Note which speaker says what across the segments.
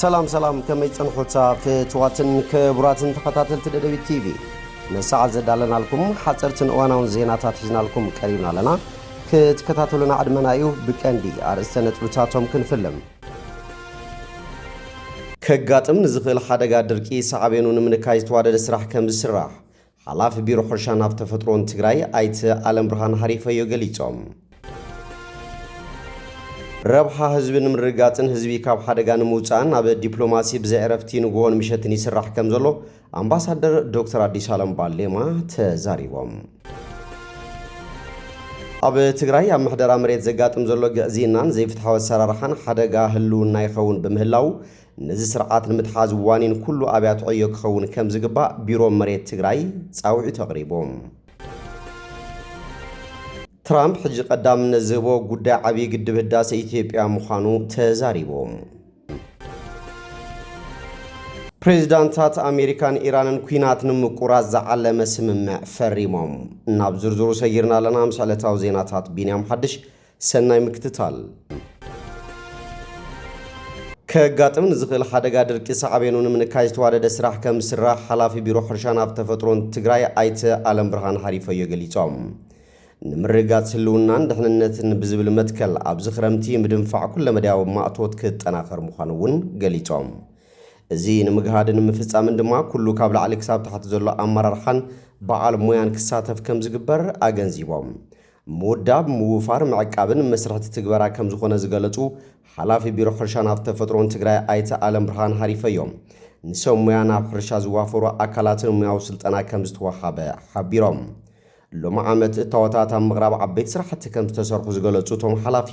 Speaker 1: سلام كما يتصنحوتا فتواتن كبراتن تخطاتل تدبي تي في نساعد زدالنا لكم حصرتن اواناون زيناتات حزنا لكم قريبنا لنا كتكتاتلنا عدمنايو بكندي ارستنت بتاتهم كنفلم كغاطم نزفل حدغا درقي صعبينون منكاي توادد سراح كم سراح حلاف بيرو حرشان اف تفطرون تግራይ አይተ ዓለም ብርሃን ሐሪፈዮ ገሊጾም ربحا حزبن مرغاطن حزبي ካብ ሓደጋን ሙጻን ኣብ ዲፕሎማሲ ብዘዕረፍቲ ንጎን ምሸትን ይስራሕ ከም ዘሎ አምባሳደር ዶክተር አዲስ ዓለም ባሌማ ተዛሪቦም ኣብ ትግራይ ኣብ ምሕደራ መሬት ዘጋጥም ዘሎ ገዚናን ዘይፍትሓዊ ሰራርሓን ሓደጋ ህልውና ይኸውን በምህላው ነዚ ስርዓት ንምትሓዝ ዋኒን ኩሉ ኣብያት ዕዮ ክኸውን ከም ዝግባእ ቢሮ መሬት ትግራይ ጻውዒ ተቕሪቦም ትራምፕ ሕጂ ቀዳምነት ዝህቦ ጉዳይ ዓብይ ግድብ ህዳሴ ኢትዮጵያ ምዃኑ ተዛሪቦም ፕሬዝዳንታት አሜሪካን ኢራንን ኩናት ንምቁራጽ ዝዓለመ ስምምዕ ፈሪሞም ናብ ዝርዝሩ ሰይርና ለና ምስዕለታዊ ዜናታት ቢንያም ሓድሽ ሰናይ ምክትታል ከጋጥም ዝኽእል ሓደጋ ድርቂ ሰዓቤኑን ምንካይ ዝተዋደደ ስራሕ ከም ስራሕ ሓላፊ ቢሮ ሕርሻን ኣብ ተፈጥሮን ትግራይ አይተ ዓለም ብርሃን ሐሪፈዮ ገሊጾም ንምርጋጽ ህልውናን ድሕንነትን ብዝብል መትከል ኣብ ዝኽረምቲ ምድንፋዕ ኩለ መዳያዊ ማእቶት ክጠናኸር ምዃኑውን ገሊጾም እዚ ንምግሃድን ምፍጻምን ድማ ኩሉ ካብ ላዕሊ ክሳብ ታሕቲ ዘሎ ኣመራርሓን በዓል ሞያን ክሳተፍ ከም ዝግበር ኣገንዚቦም ሙዳብ ምውፋር ምዕቃብን መስራሕቲ ትግበራ ከም ዝኾነ ዝገለጹ ሓላፊ ቢሮ ሕርሻን ኣብ ተፈጥሮን ትግራይ አይተ ዓለም ብርሃን ሐሪፈዮም ንሰብ ሞያ ናብ ሕርሻ ዝዋፈሩ ኣካላትን ሞያዊ ስልጠና ከም ዝተዋሃበ ሓቢሮም ሎማ ዓመት እታወታት ኣብ ምቕራብ ዓበይቲ ስራሕቲ ከም ዝተሰርሑ ዝገለጹ ቶም ሓላፊ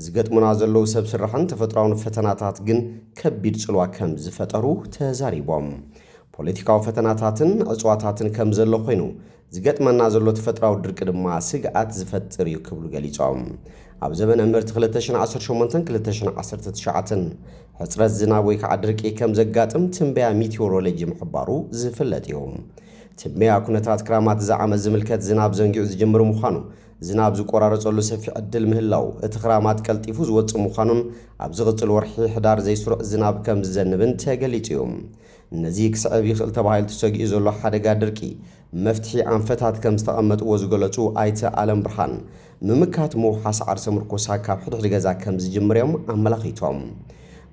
Speaker 1: ዝገጥሙና ዘለዉ ሰብ ስራሕን ተፈጥሮአዊ ፈተናታት ግን ከቢድ ጽልዋ ከም ዝፈጠሩ ተዛሪቦም ፖለቲካዊ ፈተናታትን ዕጽዋታትን ከም ዘሎ ኮይኑ ዝገጥመና ዘሎ ተፈጥሮአዊ ድርቂ ድማ ስግኣት ዝፈጥር እዩ ክብሉ ገሊጾም ኣብ ዘመነ ምርት 2018-2019 ሕጽረት ዝናብ ወይ ከዓ ድርቂ ከም ዘጋጥም ትንበያ ሚቴዎሮሎጂ ምሕባሩ ዝፍለጥ እዩ ትንበያ ኩነታት ክራማት ዝዓመት ዝምልከት ዝናብ ዘንጊዑ ዝጅምር ምዃኑ ዝናብ ዝቆራረጸሉ ሰፊሕ ዕድል ምህላው እቲ ክራማት ቀልጢፉ ዝወጽእ ምዃኑን ኣብ ዝቕጽል ወርሒ ሕዳር ዘይስሩዕ ዝናብ ከም ዝዘንብን ተገሊጹ እዩ እነዚህ ክስዕብ ይኽእል ተባሂሉ ተሰጊኡ ዘሎ ሓደጋ ድርቂ መፍትሒ ኣንፈታት ከም ዝተቐመጥዎ ዝገለጹ አይተ ዓለም ብርሃን ምምካት ምውሓስ ዓርሰ ምርኮሳ ካብ ሕድሕድ ገዛ ከም ዝጅምርዮም ኣመላኺቶም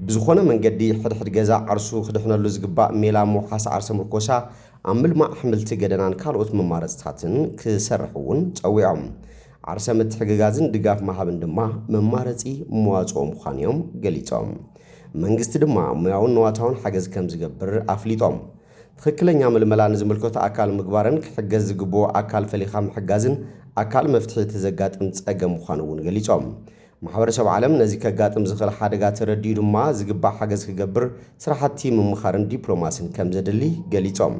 Speaker 1: ብዝኾነ መንገዲ ሕድሕድ ገዛ ዓርሱ ክድሕነሉ ዝግባእ ሜላ ምውሓስ ዓርሰ ምርኮሳ ኣብ ምልማዕ ኣሕምልቲ ገደናን ካልኦት መማረፅታትን ክሰርሕውን ጸዊዖም ዓርሰ ምትሕግጋዝን ድጋፍ ማሃብን ድማ መማረፂ መዋጽኦ ምዃንዮም ገሊጾም መንግስቲ ድማ ሙያውን ነዋታውን ሓገዝ ከም ዝገብር ኣፍሊጦም ትክክለኛ ምልመላን ዝምልከቱ ኣካል ምግባርን ክሕገዝ ዝግብኦ ኣካል ፈሊኻ ምሕጋዝን ኣካል መፍትሒ ተዘጋጥም ጸገም ምዃኑውን ገሊጾም ማሕበረሰብ ዓለም ነዚ ከጋጥም ዝኽእል ሓደጋ ተረዲኡ ድማ ዝግባእ ሓገዝ ክገብር ስራሕቲ ምምኻርን ዲፕሎማስን ከም ዘድሊ ገሊጾም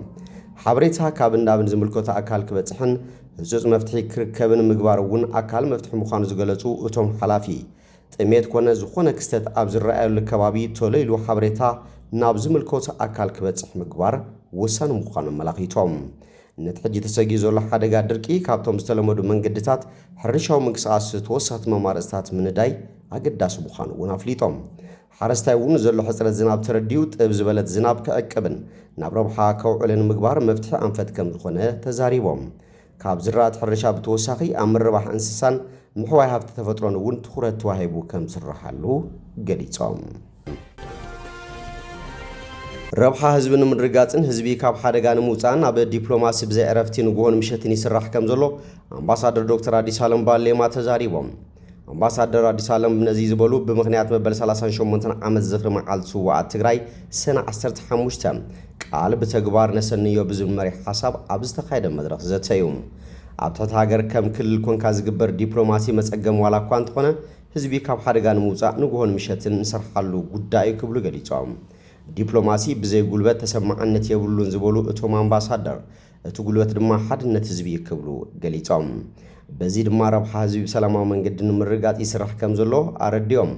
Speaker 1: ሓበሬታ ካብ እንዳብን ዝምልከቱ ኣካል ክበጽሕን ህጹጽ መፍትሒ ክርከብን ምግባር እውን ኣካል መፍትሒ ምዃኑ ዝገለጹ እቶም ሓላፊ ጥሜት ኮነ ዝኾነ ክስተት ኣብ ዝረኣየሉ ከባቢ ቶሎ ኢሉ ሓበሬታ ናብ ዝምልከቱ ኣካል ክበጽሕ ምግባር ወሳኒ ምዃኑ መላኺቶም ነቲ ሕጂ ተሰጊኡ ዘሎ ሓደጋ ድርቂ ካብቶም ዝተለመዱ መንገድታት ሕርሻዊ ምንቅስቓስ ተወሳኺ መማረፅታት ምንዳይ ኣገዳሲ ምዃኑ እውን ኣፍሊጦም ሓረስታይ እውን ዘሎ ሕፅረት ዝናብ ተረዲኡ ጥብ ዝበለት ዝናብ ክዕቅብን ናብ ረብሓ ከውዕልን ምግባር መፍትሒ ኣንፈት ከም ዝኾነ ተዛሪቦም ካብ ዝራእቲ ሕርሻ ብተወሳኺ ኣብ ምርባሕ እንስሳን ምሕዋይ ሃብቲ ተፈጥሮን እውን ትኹረት ተዋሂቡ ከም ዝስራሓሉ ገሊጾም ረብሓ ህዝብን ምድርጋጽን ህዝቢ ካብ ሓደጋ ንምውፃን ኣብ ዲፕሎማሲ ብዘዕረፍቲ ንጎን ምሸትን ይስራሕ ከም ዘሎ አምባሳደር ዶክተር አዲስ ዓለም ባሌማ ተዛሪቦም አምባሳደር አዲስ ዓለም ነዚ ዝበሉ ብምኽንያት መበል 38 ዓመት ዝኽሪ መዓልቲ ስዋዓት ትግራይ ሰነ 15 ቃል በተግባር ነሰንዮ ብዝብል መሪሕ ሓሳብ ኣብ ዝተኻየደ መድረኽ ዘተዩ ኣብ ትሕቲ ሃገር ከም ክልል ኮንካ ዝግበር ዲፕሎማሲ መጸገም ዋላ እኳ እንተኾነ ህዝቢ ካብ ሓደጋ ንምውፃእ ንጎን ምሸትን እንሰርሓሉ ጉዳይ ክብሉ ገሊጾም ዲፕሎማሲ ብዘይ ጉልበት ተሰማዕነት የብሉን ዝበሉ እቶም አምባሳደር እቲ ጉልበት ድማ ሓድነት ህዝቢ ይክብሉ ገሊጾም በዚ ድማ ረብሓ ህዝቢ ብሰላማዊ መንገዲ ንምርጋጽ ይስራሕ ከም ዘሎ ኣረድዮም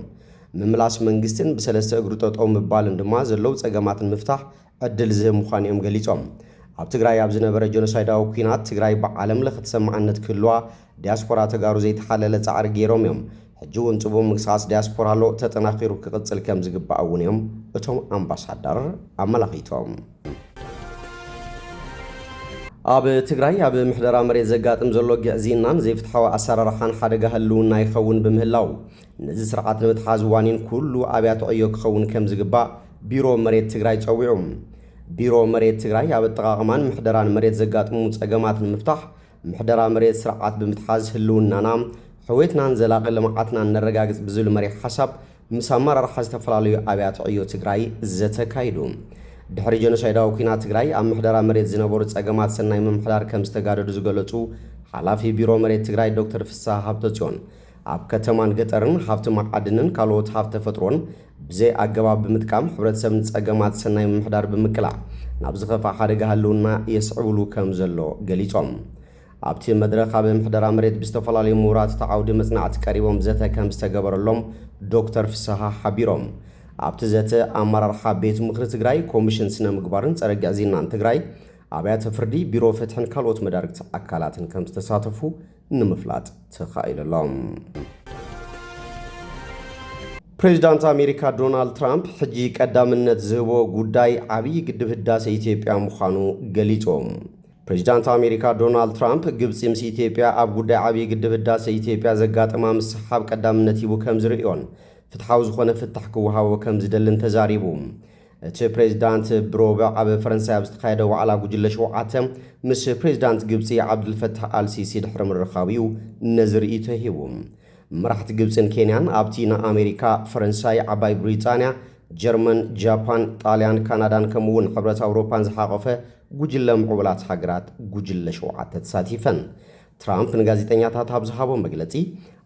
Speaker 1: ምምላስ መንግስትን ብሰለስተ እግሩ ጠጠው ምባልን ድማ ዘለው ጸገማትን ምፍታሕ ዕድል ዝህብ ምዃኖም ገሊጾም ኣብ ትግራይ ኣብ ዝነበረ ጆኖሳይዳዊ ኩናት ትግራይ ብዓለም ለኸ ተሰማዕነት ክህልዋ ዲያስፖራ ተጋሩ ዘይተሓለለ ጻዕሪ ገይሮም እዮም ሕጂውን ጽቡቕ ምንቅስቓስ ዲያስፖራ ሎ ተጠናኺሩ ክቕጽል ከም ዝግባእ እውን እዮም እቶም ኣምባሳደር ኣመላኺቶም። ኣብ ትግራይ ኣብ ምሕደራ መሬት ዘጋጥም ዘሎ ግዕዝይናን ዘይፍትሓዊ ኣሰራርሓን ሓደጋ ህልውና ይኸውን ብምህላው ነዚ ስርዓት ንምትሓዝ ዋኒን ኩሉ ኣብያተ ዕዮ ክኸውን ከም ዝግባእ ቢሮ መሬት ትግራይ ጸዊዑ። ቢሮ መሬት ትግራይ ኣብ ኣጠቓቕማን ምሕደራን መሬት ዘጋጥሙ ጸገማት ንምፍታሕ ምሕደራ መሬት ስርዓት ብምትሓዝ ህልውናና ሕዌትናን ዘላቒ ልምዓትናን ነረጋግጽ ብዝብል መሪሕ ሓሳብ ምስ ኣመራርሓ ዝተፈላለዩ ኣብያተ ዕዮ ትግራይ ዘተካይዱ ድሕሪ ጀኖሳይዳዊ ኩናት ትግራይ ኣብ ምሕደራ መሬት ዝነበሩ ጸገማት ሰናይ ምምሕዳር ከም ዝተጋደዱ ዝገለጹ ሓላፊ ቢሮ መሬት ትግራይ ዶክተር ፍስሓ ሃብተጽዮን ኣብ ከተማን ገጠርን ሃብቲ መዓድንን ካልኦት ሃብቲ ተፈጥሮን ብዘይ ኣገባብ ብምጥቃም ሕብረተሰብን ጸገማት ሰናይ ምምሕዳር ብምቅላዕ ናብ ዝኸፋ ሓደጋ ህልውና የስዕብሉ ከም ዘሎ ገሊጾም። ኣብቲ መድረኽ ኣብ ምሕደራ መሬት ብዝተፈላለዩ ምሁራት ተዓውዲ መጽናዕቲ ቀሪቦም ዘተ ከም ዝተገበረሎም ዶክተር ፍስሓ ሓቢሮም። ኣብቲ ዘተ ኣመራርሓ ቤት ምክሪ ትግራይ ኮሚሽን ስነ ምግባርን ጸረ ግዕዝይናን ትግራይ ኣብያተ ፍርዲ ቢሮ ፍትሕን ካልኦት መዳርግቲ ኣካላትን ከም ዝተሳተፉ ንምፍላጥ ተኻኢሎም። ፕሬዚዳንት ኣሜሪካ ዶናልድ ትራምፕ ሕጂ ቀዳምነት ዝህቦ ጉዳይ ዓብዪ ግድብ ህዳሴ ኢትዮጵያ ምዃኑ ገሊጾም። ፕሬዚዳንት ኣሜሪካ ዶናልድ ትራምፕ ግብፂ ምስ ኢትዮጵያ ኣብ ጉዳይ ዓብዪ ግድብ ህዳሴ ኢትዮጵያ ዘጋጥማ ምስሓብ ቀዳምነት ሂቡ ከም ዝርእዮን ፍትሓዊ ዝኾነ ፍታሕ ክወሃቦ ከም ዝደልን ተዛሪቡ። እቲ ፕሬዚዳንት ብሮብዕ ኣብ ፈረንሳይ ኣብ ዝተኻየደ ዋዕላ ጉጅለ ሸውዓተ ምስ ፕሬዚዳንት ግብፂ ዓብድልፈታሕ አልሲሲ ድሕሪ ምርኻቢኡ ነዚ ርእይቶ ሂቡ። መራሕቲ ግብፅን ኬንያን ኣብቲ ንኣሜሪካ፣ ፈረንሳይ፣ ዓባይ ብሪጣንያ፣ ጀርመን፣ ጃፓን፣ ጣልያን፣ ካናዳን ከምኡውን ሕብረት ኣውሮፓን ዝሓቐፈ ጉጅለ ምዕቡላት ሃገራት ጉጅለ ሸውዓተ ተሳቲፈን። ትራምፕ ንጋዜጠኛታት ኣብ ዝሃቦ መግለጺ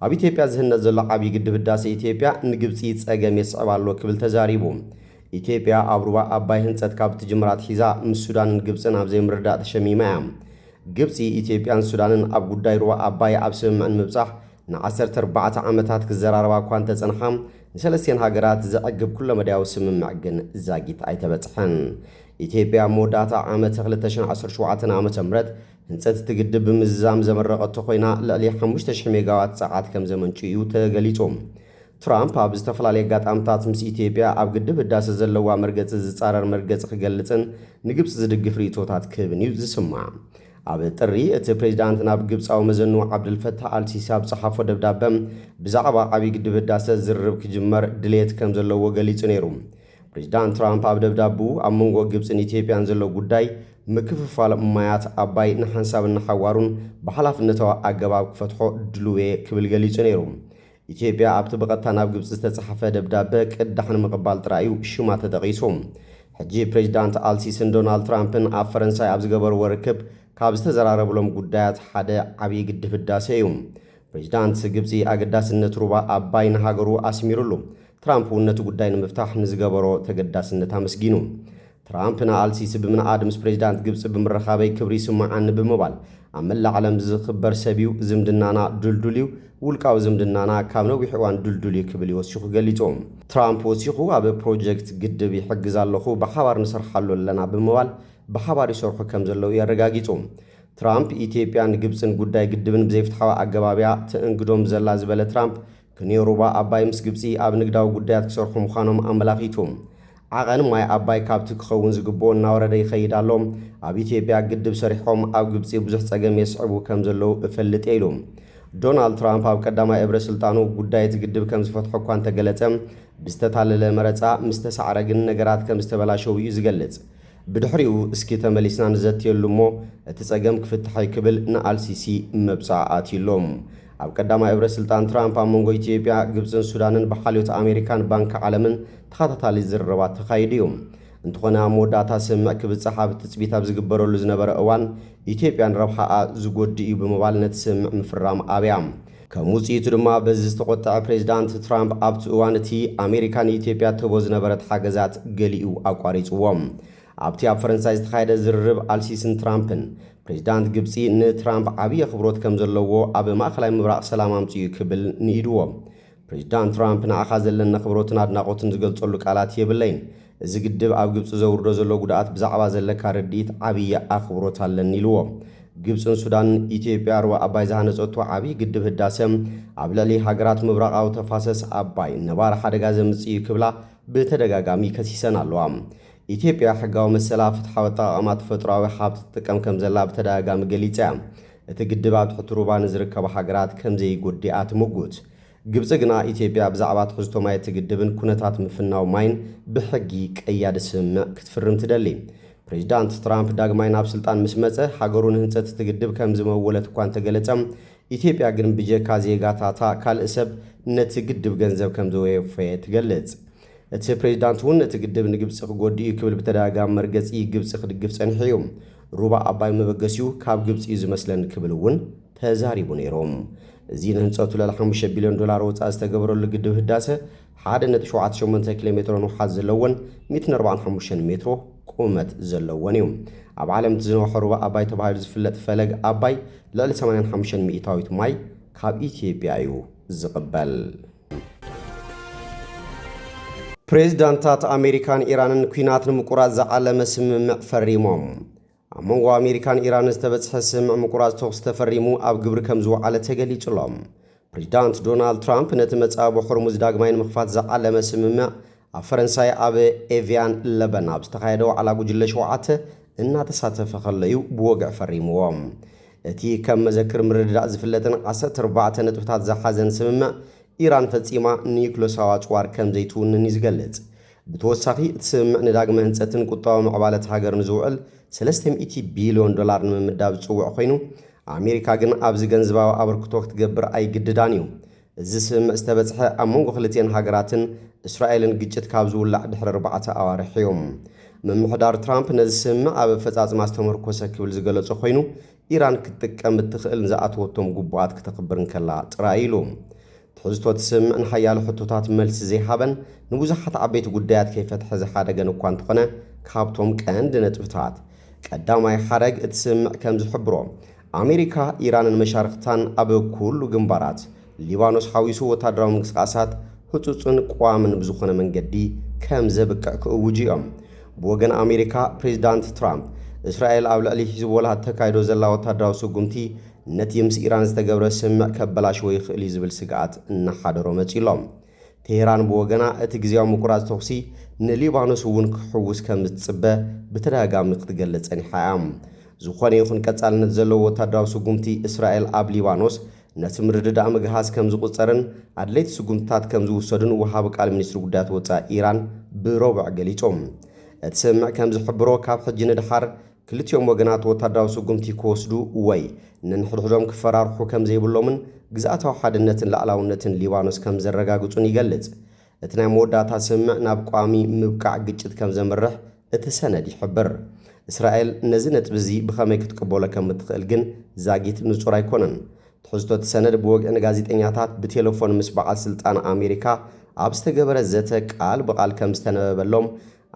Speaker 1: ኣብ ኢትዮጵያ ዝህነት ዘሎ ዓብዪ ግድብ ህዳሴ ኢትዮጵያ ንግብፂ ጸገም የስዕብ ኣሎ ክብል ተዛሪቡ። ኢትዮጵያ ኣብ ሩባ ኣባይ ህንጸት ካብ ትጅምራት ሒዛ ምስ ሱዳንን ግብፅን ኣብ ዘይምርዳእ ተሸሚማ እያ። ግብፂ ኢትዮጵያን ሱዳንን ኣብ ጉዳይ ሩባ ኣባይ ኣብ ስምምዕን ምብጻሕ ን14 ዓመታት ክዘራረባ እኳ እንተጸንሓ ንሰለስቴን ሃገራት ዘዕግብ ኩሎ መድያዊ ስምምዕ ግን ዛጊት ኣይተበጽሐን። ኢትዮጵያ መወዳእታ ዓመት 2017 ዓ.ም ህንጸት እቲ ግድብ ብምዝዛም ዘመረቐቶ ኮይና ልዕሊ 5000 ሜጋዋት ሰዓት ከም ዘመንጭዩ ተገሊጾም። ትራምፕ ኣብ ዝተፈላለየ ኣጋጣሚታት ምስ ኢትዮጵያ ኣብ ግድብ ህዳሴ ዘለዋ መርገፂ ዝጻረር መርገፂ ክገልጽን ንግብፂ ዝድግፍ ርእቶታት ክህብን እዩ ዝስማዕ። ኣብ ጥሪ እቲ ፕሬዚዳንት ናብ ግብፃዊ መዘኑ ዓብድልፈታሕ አልሲሲ ኣብ ጸሓፎ ደብዳበ ብዛዕባ ዓብዪ ግድብ ህዳሴ ዝርርብ ክጅመር ድሌት ከም ዘለዎ ገሊጹ ነይሩ። ፕሬዚዳንት ትራምፕ ኣብ ደብዳቤኡ ኣብ መንጎ ግብፅን ኢትዮጵያን ዘሎ ጉዳይ ምክፍፋል ማያት ኣባይ ንሓንሳብን ንሓዋሩን ብሓላፍነታዊ ኣገባብ ክፈትሖ ድልዌ ክብል ገሊጹ ነይሩ። ኢትዮጵያ ኣብቲ ብቐጥታ ናብ ግብፂ ዝተጻሕፈ ደብዳቤ ቅዳሕ ንምቕባል ጥራዩ ሽማ ተጠቒሱ። ሕጂ ፕሬዚዳንት አልሲስን ዶናልድ ትራምፕን ኣብ ፈረንሳይ ኣብ ዝገበርዎ ርክብ ካብ ዝተዘራረብሎም ጉዳያት ሓደ ዓብዪ ግድብ ህዳሴ እዩ። ፕሬዚዳንት ግብፂ ኣገዳስነት ሩባ ኣባይ ንሃገሩ ኣስሚሩሉ። ትራምፕ እውን ነቲ ጉዳይ ንምፍታሕ ንዝገበሮ ተገዳስነት ኣመስጊኑ። ትራምፕ ንአልሲሲ ብምንኣድ ምስ ፕሬዚዳንት ግብፂ ብምረኻበይ ክብሪ ይስማዓኒ ብምባል ኣብ መላእ ዓለም ዝኽበር ሰብ እዩ፣ ዝምድናና ድልዱል እዩ፣ ውልቃዊ ዝምድናና ካብ ነዊሕ እዋን ድልዱል እዩ ክብል ወሲኹ ገሊጾም። ትራምፕ ወሲኹ ኣብ ፕሮጀክት ግድብ ይሕግዝ ኣለኹ፣ ብሓባር ንሰርሓሉ ኣለና ብምባል ብሓባር ይሰርሑ ከም ዘለዉ የረጋጊጹ። ትራምፕ ኢትዮጵያን ግብፅን ጉዳይ ግድብን ብዘይፍትሓዊ ኣገባብያ ትእንግዶም ዘላ ዝበለ ትራምፕ ክንዮ ሩባ ኣባይ ምስ ግብፂ ኣብ ንግዳዊ ጉዳያት ክሰርሑ ምዃኖም ኣመላኺቱ። ዓቐን ማይ ኣባይ ካብቲ ክኸውን ዝግብኦ እናወረደ ይኸይድ ኣሎ። ኣብ ኢትዮጵያ ግድብ ሰሪሖም ኣብ ግብፂ ብዙሕ ጸገም የስዕቡ ከም ዘለዉ እፈልጥ ኢሉ። ዶናልድ ትራምፕ ኣብ ቀዳማይ እብረ ስልጣኑ ጉዳይ እቲ ግድብ ከም ዝፈትሖ እኳ እንተገለጸ ብዝተታለለ መረፃ ምስ ተሳዕረ ግን ነገራት ከም ዝተበላሸው እዩ ዝገልጽ። ብድሕሪኡ እስኪ ተመሊስና ንዘትየሉ እሞ እቲ ጸገም ክፍትሐ ክብል ንአልሲሲ መብጻዕ ኣትዩሎም። ኣብ ቀዳማይ እብረ ስልጣን ትራምፕ ኣብ መንጎ ኢትዮጵያ፣ ግብፅን ሱዳንን ብሓልዮት ኣሜሪካን ባንኪ ዓለምን ተኸታታሊ ዝርርባት ተኻይዱ እዩ። እንተኾነ ኣብ መወዳእታ ስምምዕ ክብፅሕ ኣብ ትፅቢት ኣብ ዝግበረሉ ዝነበረ እዋን ኢትዮጵያን ረብሓኣ ዝጎዲ እዩ ብምባል ነቲ ስምምዕ ምፍራም ኣብያ። ከም ውፅኢቱ ድማ በዚ ዝተቆጠዐ ፕሬዚዳንት ትራምፕ ኣብቲ እዋን እቲ ኣሜሪካ ንኢትዮጵያ ትህቦ ዝነበረት ሓገዛት ገሊኡ ኣቋሪፅዎም። ኣብቲ ኣብ ፈረንሳይ ዝተኻየደ ዝርርብ አልሲስን ትራምፕን ፕሬዚዳንት ግብፂ ንትራምፕ ዓብዪ ኣኽብሮት ከም ዘለዎ ኣብ ማእኸላይ ምብራቕ ሰላም ኣምፅኡ ክብል ንኢድዎም። ፕሬዚዳንት ትራምፕ ንዓኻ ዘለና ኣኽብሮትን ኣድናቖትን ዝገልጸሉ ቃላት የብለይን፣ እዚ ግድብ ኣብ ግብፂ ዘውርዶ ዘሎ ጉድኣት ብዛዕባ ዘለካ ርድኢት ዓብዪ ኣኽብሮት ኣለኒ ኢልዎ። ግብፅን ሱዳን ኢትዮጵያ ሩባ አባይ ዝሃነፀቶ ዓብይ ግድብ ህዳሴ ኣብ ልዕሊ ሃገራት ምብራቃዊ ተፋሰስ አባይ ነባር ሓደጋ ዘምጽእ ክብላ ብተደጋጋሚ ከሲሰን ኣለዋ። ኢትዮጵያ ሕጋዊ መሰላ ፍትሓዊ ኣጠቓቕማ ተፈጥሮኣዊ ሃብቲ ትጥቀም ከም ዘላ ብተደጋጋሚ ገሊጻ እያ። እቲ ግድብ ኣብ ትሕቲ ሩባ ንዝርከቡ ሃገራት ከም ዘይጎዲኣ ትምጉት። ግብፂ ግና ኢትዮጵያ ብዛዕባ ትሕዝቶ ማይ እቲ ግድብን ኩነታት ምፍናው ማይን ብሕጊ ቀያዲ ስምምዕ ክትፍርም ትደሊ። ፕሬዚዳንት ትራምፕ ዳግማይ ናብ ስልጣን ምስ መፀ ሃገሩ ንህንፀት እቲ ግድብ ከም ዝመወለት እኳ እንተገለጸ ኢትዮጵያ ግን ብጀካ ዜጋታታ ካልእ ሰብ ነቲ ግድብ ገንዘብ ከም ዘወፈየ ትገልጽ። እቲ ፕሬዚዳንት እውን እቲ ግድብ ንግብፂ ክጎዲኡ ክብል ብተደጋጋሚ መርገፂ ግብፂ ክድግፍ ጸኒሑ እዩ። ሩባ አባይ መበገሲኡ ካብ ግብፂ እዩ ዝመስለን ክብል እውን ተዛሪቡ ነይሮም። እዚ ንህንፀቱ ልዕሊ $5 ቢልዮን ወፃኢ ዝተገበረሉ ግድብ ህዳሴ 1.78 ኪሎ ሜትሮ ንውሓት ዘለዎን 145 ሜትሮ ቁመት ዘለዎን እዩ። ኣብ ዓለም ዝነውሐ ሩባ አባይ ተባሂሉ ዝፍለጥ ፈለግ አባይ ልዕሊ 85 ሚእታዊት ማይ ካብ ኢትዮጵያ እዩ ዝቕበል። ፕሬዚዳንታት ኣሜሪካን ኢራንን ኩናት ንምቁራጽ ዝዓለመ ስምምዕ ፈሪሞም። ኣብ መንጎ ኣሜሪካን ኢራንን ዝተበጽሐ ስምምዕ ምቁራጽ ተኹስ ተፈሪሙ ኣብ ግብሪ ከም ዝወዓለ ተገሊጹሎም። ፕሬዚዳንት ዶናልድ ትራምፕ ነቲ መጻብ ሆርሙዝ ዳግማይ ንምኽፋት ዝዓለመ ስምምዕ ኣብ ፈረንሳይ ኣብ ኤቪያን ለበን ኣብ ዝተኻየደ ዋዕላ ጉጅለ 7 እናተሳተፈ ከሎ እዩ ብወግዕ ፈሪምዎም። እቲ ከም መዘክር ምርድዳእ ዝፍለጥን 14 ነጥብታት ዝሓዘን ስምምዕ ኢራን ፈጺማ ኒውክለሳዊ ኣጽዋር ከም ዘይትውንን እዩ ዝገልጽ። ብተወሳኺ እቲ ስምምዕ ንዳግመ ህንፀትን ቁጠባዊ ምዕባለት ሃገርን ዝውዕል $300 ቢልዮን ንምምዳብ ዝጽውዕ ኮይኑ ኣሜሪካ ግን ኣብዚ ገንዘባዊ ኣበርክቶ ክትገብር ኣይግድዳን እዩ። እዚ ስምምዕ ዝተበጽሐ ኣብ መንጎ ክልቲአን ሃገራትን እስራኤልን ግጭት ካብ ዝውላዕ ድሕሪ 4 ኣዋርሕ እዮም። ምምሕዳር ትራምፕ ነዚ ስምምዕ ኣብ ኣፈጻጽማ ዝተመርኮሰ ክብል ዝገለጹ ኮይኑ ኢራን ክትጥቀም እትኽእል ዝኣተወቶም ጉቡኣት ክተኽብርን ከላ ጥራይ ኢሉ። ትሕዝቶ እቲ ስምምዕ ንሓያሎ ሕቶታት መልሲ ዘይሃበን ንብዙሓት ዓበይቲ ጉዳያት ከይፈትሐ ዝሓደገን እኳ እንተኾነ ካብቶም ቀንዲ ነጥብታት ቀዳማይ ሓረግ እቲ ስምምዕ ከም ዝሕብሮ ኣሜሪካ ኢራንን መሻርክታን ኣብ ኩሉ ግንባራት ሊባኖስ ሓዊሱ ወታደራዊ ምንቅስቃሳት ህጹጽን ቋምን ብዝኾነ መንገዲ ከም ዘብቅዕ ክእውጁ እዮም። ብወገን ኣሜሪካ ፕሬዚዳንት ትራምፕ እስራኤል ኣብ ልዕሊ ሂዝቦላ ተካይዶ ዘላ ወታደራዊ ስጉምቲ ነቲ ምስ ኢራን ዝተገብረ ስምምዕ ከበላሽዎ ይኽእል ዝብል ስግኣት እናሓደሮ መጺሎም። ቴሄራን ብወገና እቲ ግዜያዊ ምቁራጽ ተኹሲ ንሊባኖስ እውን ክሕውስ ከም ዝጽበ ብተደጋጋሚ ክትገልጽ ጸኒሓ እያ። ዝኾነ ይኹን ቀጻልነት ዘለዎ ወታደራዊ ስጉምቲ እስራኤል ኣብ ሊባኖስ ነቲ ምርድዳእ ምግሃዝ ከም ዝቝጸርን ኣድለይቲ ስጉምትታት ከም ዝውሰዱን ወሃቢ ቃል ሚኒስትሪ ጉዳያት ወጻኢ ኢራን ብረቡዕ ገሊጾም። እቲ ስምምዕ ከም ዝሕብሮ ካብ ሕጂ ንድሓር ክልቲኦም ወገናት ወታደራዊ ስጉምቲ ክወስዱ ወይ ነንሕድሕዶም ክፈራርሑ ከም ዘይብሎምን ግዝኣታዊ ሓድነትን ላዕላውነትን ሊባኖስ ከም ዘረጋግጹን ይገልጽ። እቲ ናይ መወዳእታ ስምምዕ ናብ ቋሚ ምብቃዕ ግጭት ከም ዘመርሕ እቲ ሰነድ ይሕብር። እስራኤል ነዚ ነጥቢ እዚ ብኸመይ ክትቅበሎ ከም እትኽእል ግን ዛጊት ንጹር ኣይኮነን። ትሕዝቶ እቲ ሰነድ ብወግዒ ንጋዜጠኛታት ብቴሌፎን ምስ በዓል ስልጣን ኣሜሪካ ኣብ ዝተገበረ ዘተ ቃል ብቓል ከም ዝተነበበሎም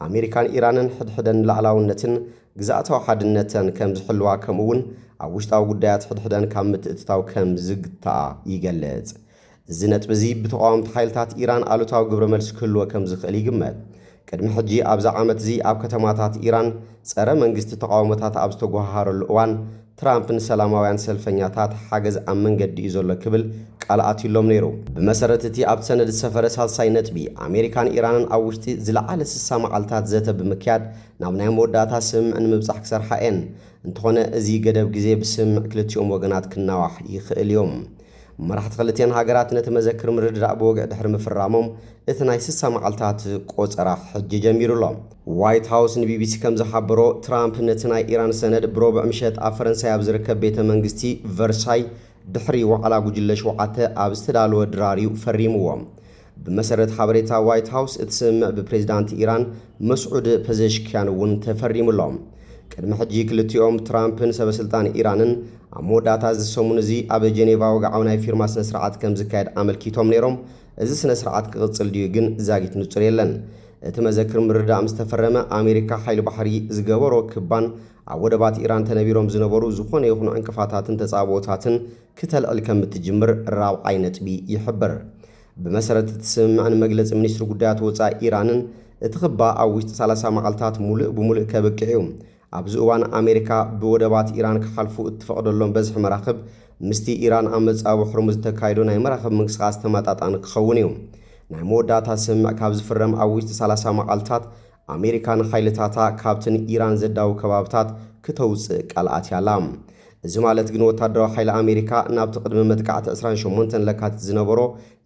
Speaker 1: ኣሜሪካን ኢራንን ሕድሕደን ላዕላውነትን ግዝኣታዊ ሓድነተን ከም ዝሕልዋ ከምኡውን ኣብ ውሽጣዊ ጉዳያት ሕድሕደን ካብ ምትእትታው ከም ዝግታኣ ይገልጽ። እዚ ነጥቢ እዚ ብተቃወምቲ ሓይልታት ኢራን ኣሉታዊ ግብረ መልሲ ክህልዎ ከም ዝኽእል ይግመት። ቅድሚ ሕጂ ኣብዛ ዓመት እዚ ኣብ ከተማታት ኢራን ጸረ መንግስቲ ተቃውሞታት ኣብ ዝተጓሃረሉ እዋን ትራምፕ ንሰላማውያን ሰልፈኛታት ሓገዝ ኣብ መንገዲ እዩ ዘሎ ክብል ቃል ኣትዩሎም ነይሩ። ብመሰረት እቲ ኣብ ሰነድ ዝሰፈረ ሳልሳይ ነጥቢ ኣሜሪካን ኢራንን ኣብ ውሽጢ ዝለዓለ 60 መዓልታት ዘተ ብምክያድ ናብ ናይ መወዳእታ ስምምዕ ንምብጻሕ ክሰርሓ እየን። እንተኾነ እዚ ገደብ ግዜ ብስምምዕ ክልቲኦም ወገናት ክናዋሕ ይኽእል እዮም። መራሕቲ ክልቲአን ሃገራት ነቲ መዘክር ምርድዳእ ብወግዕ ድሕሪ ምፍራሞም እቲ ናይ 60 መዓልታት ቆፀራ ሕጂ ጀሚሩሎም። ዋይት ሃውስ ንቢቢሲ ከም ዝሓበሮ ትራምፕ ነቲ ናይ ኢራን ሰነድ ብረቡዕ ምሸት ኣብ ፈረንሳይ ኣብ ዝርከብ ቤተ መንግስቲ ቨርሳይ ድሕሪ ዋዕላ ጉጅለ 7 ኣብ ዝተዳለወ ድራርዩ ፈሪምዎም። ብመሰረት ሓበሬታ ዋይት ሃውስ እቲ ስምምዕ ብፕሬዚዳንት ኢራን መስዑድ ፐዘሽኪያን እውን ተፈሪሙሎም። ቅድሚ ሕጂ ክልቲኦም ትራምፕን ሰበስልጣን ኢራንን ኣብ መወዳእታ ዝሰሙን እዚ ኣብ ጀኔቫ ወግዓዊ ናይ ፊርማ ስነ ስርዓት ከም ዝካየድ ኣመልኪቶም ነይሮም። እዚ ስነ ስርዓት ክቕጽል ድዩ ግን ዛጊት ንጹር የለን። እቲ መዘክር ምርዳእ ምስ ተፈረመ ኣሜሪካ ሓይሊ ባሕሪ ዝገበሮ ክባን ኣብ ወደባት ኢራን ተነቢሮም ዝነበሩ ዝኾነ ይኹኑ ዕንቅፋታትን ተጻብኦታትን ክተልዕል ከም እትጅምር ራብዓይ ነጥቢ ይሕብር። ብመሰረት እቲ ስምምዕ ንመግለፂ ሚኒስትሪ ጉዳያት ወጻኢ ኢራንን እትኽባ ኣብ ውሽጢ 30 መዓልታት ሙሉእ ብሙሉእ ከበቅዕ ኣብዚ እዋን ኣሜሪካ ብወደባት ኢራን ክሓልፉ እትፈቕደሎም በዝሒ መራኽብ ምስቲ ኢራን ኣብ መጻዊ ሕርሙዝ ተካይዶ ናይ መራኽብ ምንቅስቓስ ተመጣጣኒ ክኸውን እዩ ናይ መወዳእታ ስምምዕ ካብ ዝፍረም ኣብ ውሽጢ 30 መዓልታት ኣሜሪካ ንሓይልታታ ካብትን ኢራን ዘዳው ከባብታት ክተውፅእ ቃል ኣትያላ እዚ ማለት ግን ወታደራዊ ሓይሊ ኣሜሪካ ናብቲ ቅድሚ መጥቃዕቲ 28 ለካቲት ዝነበሮ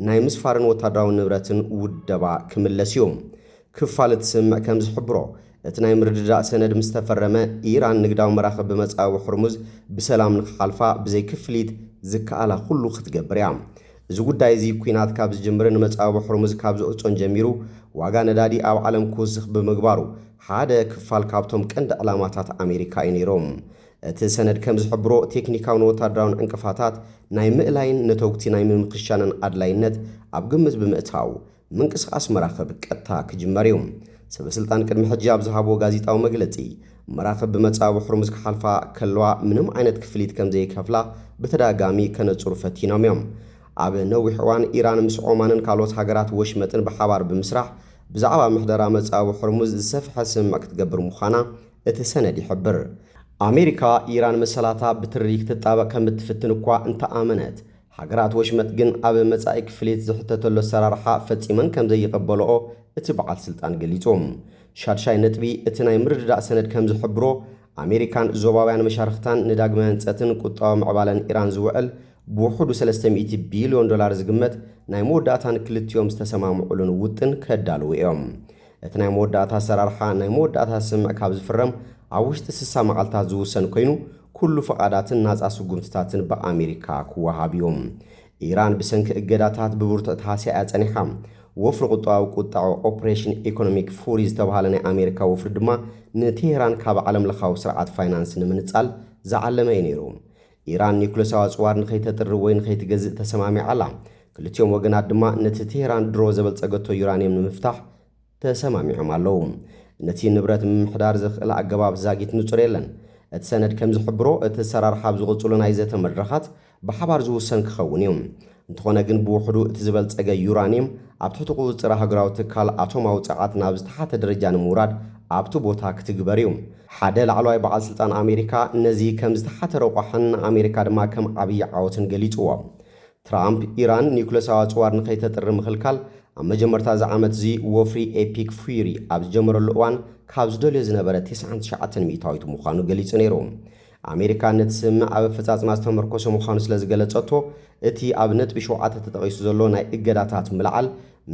Speaker 1: ናይ ምስፋርን ወታደራዊ ንብረትን ውደባ ክምለስ እዩ ክፋል እቲ ስምምዕ ከም ዝሕብሮ እቲ ናይ ምርድዳእ ሰነድ ምስ ተፈረመ ኢራን ንግዳዊ መራኽብ ብመጻዊ ሕርሙዝ ብሰላም ንክሓልፋ ብዘይ ክፍሊት ዝከኣላ ኩሉ ክትገብር እያ እዚ ጉዳይ እዚ ኩናት ካብ ዝጅምር ንመጻዊ ሕርሙዝ ካብ ዝዕጾን ጀሚሩ ዋጋ ነዳዲ ኣብ ዓለም ክውስኽ ብምግባሩ ሓደ ክፋል ካብቶም ቀንዲ ዕላማታት ኣሜሪካ እዩ ነይሮም እቲ ሰነድ ከም ዝሕብሮ ቴክኒካውን ወታደራውን ዕንቅፋታት ናይ ምእላይን ነተውግቲ ናይ ምምክሻንን ኣድላይነት ኣብ ግምት ብምእታው ምንቅስቓስ መራኽብ ቀጥታ ክጅመር እዩ ሰበስልጣን ቅድሚ ሕጂ ኣብ ዝሃቦ ጋዜጣዊ መግለጺ መራኽብ ብመጻዊ ሕርሙዝ ክሓልፋ ከለዋ ምንም ዓይነት ክፍሊት ከም ዘይከፍላ ብተደጋጋሚ ከነጽሩ ፈቲኖም እዮም ኣብ ነዊሕ እዋን ኢራን ምስ ኦማንን ካልኦት ሃገራት ወሽመጥን ብሓባር ብምስራሕ ብዛዕባ ምሕደራ መጻዊ ሕርሙዝ ዝሰፍሐ ስምምዕ ክትገብር ምዃና እቲ ሰነድ ይሕብር ኣሜሪካ ኢራን መሰላታ ብትሪ ክትጣበቕ ከም እትፍትን እኳ እንተኣመነት ሃገራት ወሽመጥ ግን ኣብ መጻኢ ክፍሊት ዝሕተተሎ ኣሰራርሓ ፈጺመን ከም ዘይቕበልኦ እቲ በዓል ስልጣን ገሊጾም ሻድሻይ ነጥቢ እቲ ናይ ምርድዳእ ሰነድ ከም ዝሕብሮ ኣሜሪካን ዞባውያን መሻርክታን ንዳግመ ህንጸትን ቁጠባዊ ምዕባለን ኢራን ዝውዕል ብውሕዱ $300 ቢልዮን ዝግመት ናይ መወዳእታን ክልቲኦም ዝተሰማምዑሉን ውጥን ከዳልው እዮም እቲ ናይ መወዳእታ ኣሰራርሓ ናይ መወዳእታ ስምምዕ ካብ ዝፍረም ኣብ ውሽጢ 60 መዓልታት ዝውሰን ኮይኑ ኩሉ ፈቓዳትን ናጻ ስጉምትታትን ብኣሜሪካ ክወሃብ እዮም ኢራን ብሰንኪ እገዳታት ብብርቱዕ ተሃስያ ጸኒሓ ወፍሪ ቁጠባዊ ቁጣዕ ኦፕሬሽን ኢኮኖሚክ ፉሪ ዝተባሃለ ናይ ኣሜሪካ ወፍሪ ድማ ንቴህራን ካብ ዓለም ለኻዊ ስርዓት ፋይናንስ ንምንጻል ዝዓለመ እዩ ነይሩ ኢራን ኒኩለሳዊ ኣጽዋር ንኸይተጥሪ ወይ ንኸይትገዝእ ተሰማሚዓ ኣላ ክልቲኦም ወገናት ድማ ነቲ ቴህራን ድሮ ዘበልጸገቶ ዩራኒየም ንምፍታሕ ተሰማሚዖም ኣለዉ ነቲ ንብረት ምምሕዳር ዝኽእል ኣገባብ ዛጊት ንጹር የለን እቲ ሰነድ ከም ዝሕብሮ እቲ ኣሰራርሓ ብዝቕጽሉ ናይ ዘተ መድረኻት ብሓባር ዝውሰን ክኸውን እዩ እንተኾነ ግን ብውሕዱ እቲ ዝበልጸገ ዩራኒየም ኣብ ትሕቲ ቁፅጥር ሃገራዊ ትካል ኣቶማዊ ጸዓት ናብ ዝተሓተ ደረጃ ንምውራድ ኣብቲ ቦታ ክትግበር እዩ ሓደ ላዕለዋይ በዓል ስልጣን ኣሜሪካ ነዚ ከም ዝተሓተ ረቋሕን ኣሜሪካ ድማ ከም ዓብዪ ዓወትን ገሊጽዎ ትራምፕ ኢራን ኒኩለሳዊ ኣጽዋር ንኸይተጥሪ ምኽልካል ኣብ መጀመርታ ዝዓመት እዚ ወፍሪ ኤፒክ ፉሪ ኣብ ዝጀመረሉ እዋን ካብ ዝደልዮ ዝነበረ 99 ሚእታዊት ምዃኑ ገሊጹ ነይሩ ኣሜሪካ ነቲ ስምምዕ ኣብ ኣፈጻጽማ ዝተመርኮሰ ምዃኑ ስለ ዝገለጸቶ እቲ ኣብ ነጥቢ 7 ተጠቒሱ ዘሎ ናይ እገዳታት ምልዓል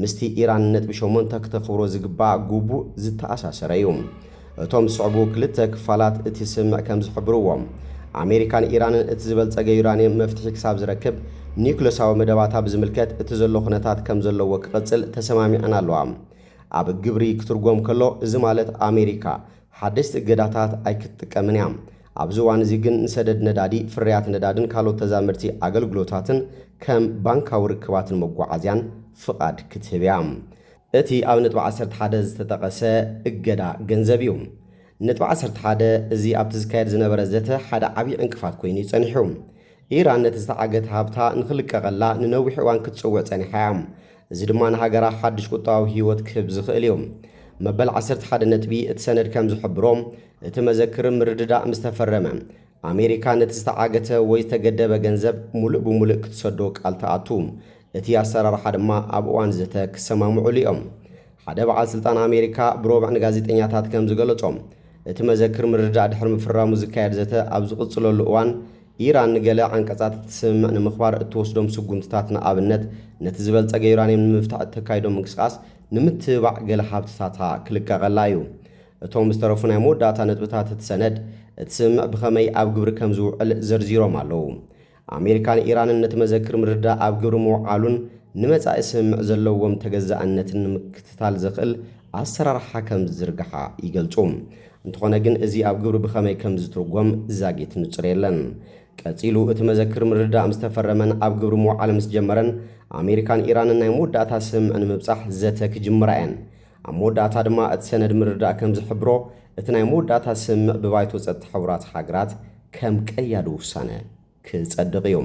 Speaker 1: ምስቲ ኢራን ነጥቢ 8 ክተኽብሮ ዝግባእ ግቡእ ዝተኣሳሰረ እዩ እቶም ዝስዕቡ ክልተ ክፋላት እቲ ስምምዕ ከም ዝሕብርዎም ኣሜሪካን ኢራንን እቲ ዝበልጸገ ዩራኒየም መፍትሒ ክሳብ ዝረክብ ኒኩለሳዊ መደባታ ብዝምልከት እቲ ዘሎ ኩነታት ከም ዘለዎ ክቕጽል ተሰማሚዐን ኣለዋ ኣብ ግብሪ ክትርጎም ከሎ እዚ ማለት ኣሜሪካ ሓደስቲ እገዳታት ኣይክትጥቀምን እያ ኣብዚ እዋን እዚ ግን ንሰደድ ነዳዲ ፍርያት ነዳድን ካልኦት ተዛመድቲ ኣገልግሎታትን ከም ባንካዊ ርክባትን መጓዓዝያን ፍቓድ ክትህብ እያ እቲ ኣብ ነጥቢ 11 ዝተጠቐሰ እገዳ ገንዘብ እዩ ነጥቢ 11 እዚ ኣብቲ ዝካየድ ዝነበረ ዘተ ሓደ ዓብዪ ዕንቅፋት ኮይኑ ይጸኒሑ ኢራን ነቲ ዝተዓገተ ሃብታ ንኽልቀቐላ ንነዊሕ እዋን ክትጽውዕ ጸኒሓ እያ እዚ ድማ ንሃገራ ሓድሽ ቁጠባዊ ህይወት ክህብ ዝኽእል እዩ መበል 11 ነጥቢ እቲ ሰነድ ከም ዝሕብሮም እቲ መዘክር ምርድዳእ ምስ ተፈረመ ኣሜሪካ ነቲ ዝተዓገተ ወይ ዝተገደበ ገንዘብ ሙሉእ ብሙሉእ ክትሰዶ ቃል ተኣቱ እቲ ኣሰራርሓ ድማ ኣብ እዋን ዘተ ክሰማምዑሉ እዮም ሓደ በዓል ስልጣን ኣሜሪካ ብሮብዕ ንጋዜጠኛታት ከም ዝገለጾም እቲ መዘክር ምርድዳእ ድሕሪ ምፍራሙ ዝካየድ ዘተ ኣብ ዝቕጽለሉ እዋን ኢራን ንገለ ዓንቀጻት እትስምምዕ ንምኽባር እትወስዶም ስጉምትታት ንኣብነት ነቲ ዝበልጸገ ዩራኒየም ንምፍታሕ እተካይዶም ምንቅስቓስ ንምትባዕ ገለ ሃብትታታ ክልቀቐላ እዩ እቶም ዝተረፉ ናይ መወዳእታ ነጥብታት እቲ ሰነድ እቲ ስምምዕ ብኸመይ ኣብ ግብሪ ከም ዝውዕል ዘርዚሮም ኣለዉ ኣሜሪካን ኢራንን ነቲ መዘክር ምርድዳእ ኣብ ግብሪ ምውዓሉን ንመጻኢ ስምምዕ ዘለዎም ተገዛእነትን ንምክትታል ዘኽእል ኣሰራርሓ ከም ዝዝርግሓ ይገልጹ እንተኾነ ግን እዚ ኣብ ግብሪ ብኸመይ ከም ዝትርጎም ዛጊት ንጹር የለን ቀጺሉ እቲ መዘክር ምርድዳእ ምስ ተፈረመን ኣብ ግብሪ ምውዓል ምስ ጀመረን ኣሜሪካን ኢራንን ናይ መወዳእታ ስምምዕ ንምብጻሕ ዘተ ክጅምራ እየን ኣብ መወዳእታ ድማ እቲ ሰነድ ምርድዳእ ከም ዝሕብሮ እቲ ናይ መወዳእታ ስምምዕ ብባይቶ ጸጥታ ሕቡራት ሃገራት ከም ቀያዲ ውሳነ ክጸድቕ እዩ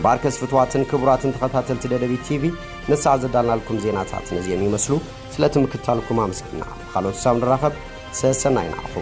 Speaker 1: ባርከስ ፍትዋትን ክቡራትን ተኸታተልቲ ደደቢት ቲቪ نساع زدالنا لكم زيناتات نزيم يمسلو سلاتم كتالكم أمسكنا خلوت سام نراخب سنين عفو